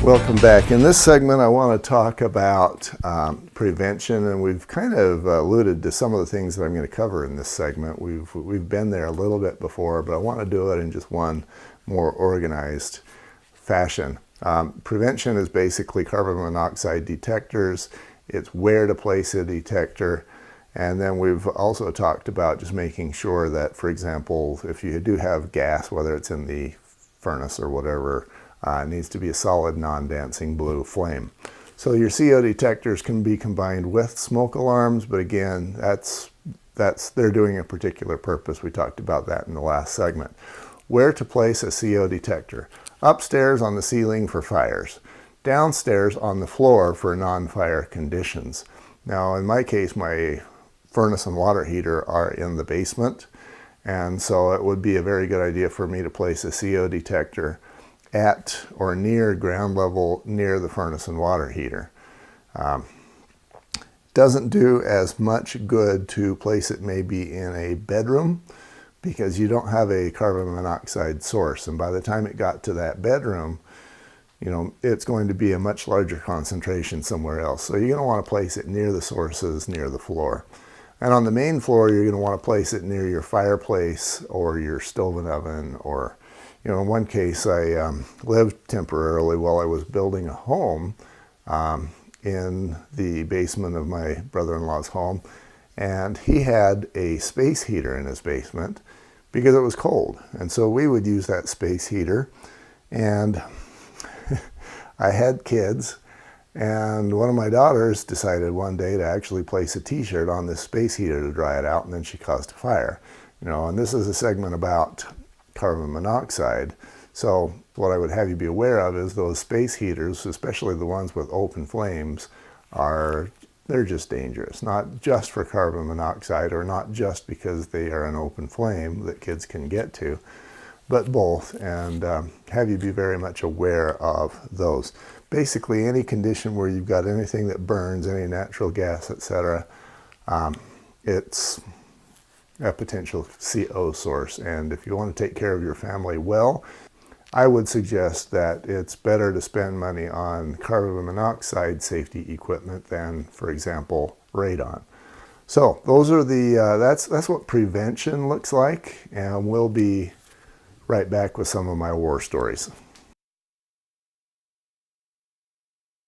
Welcome back. In this segment, I want to talk about prevention, and we've kind of alluded to some of the things that I'm going to cover in this segment. We've been there a little bit before, but I want to do it in just one more organized fashion. Prevention is basically carbon monoxide detectors. It's where to place a detector. And then we've also talked about just making sure that, for example, if you do have gas, whether it's in the furnace or whatever, it needs to be a solid non-dancing blue flame. So your CO detectors can be combined with smoke alarms, but again, they're doing a particular purpose. We talked about that in the last segment. Where to place a CO detector? Upstairs on the ceiling for fires, downstairs on the floor for non-fire conditions. Now, in my case, my furnace and water heater are in the basement, and so it would be a very good idea for me to place a CO detector at or near ground level near the furnace and water heater. Doesn't do as much good to place it maybe in a bedroom because you don't have a carbon monoxide source, and by the time it got to that bedroom, it's going to be a much larger concentration somewhere else. So you're going to want to place it near the sources, near the floor. And on the main floor, you're going to want to place it near your fireplace or your stove and oven, or in one case, I lived temporarily while I was building a home in the basement of my brother-in-law's home, and he had a space heater in his basement because it was cold. And so we would use that space heater, and I had kids, and one of my daughters decided one day to actually place a t-shirt on this space heater to dry it out, and then she caused a fire. And this is a segment about carbon monoxide. So what I would have you be aware of is those space heaters, especially the ones with open flames, they're just dangerous. Not just for carbon monoxide, or not just because they are an open flame that kids can get to, but both, and have you be very much aware of those. Basically, any condition where you've got anything that burns, any natural gas, etc., it's a potential CO source. And if you want to take care of your family well, I would suggest that it's better to spend money on carbon monoxide safety equipment than, for example, radon. So those are that's what prevention looks like, and we'll be right back with some of my war stories.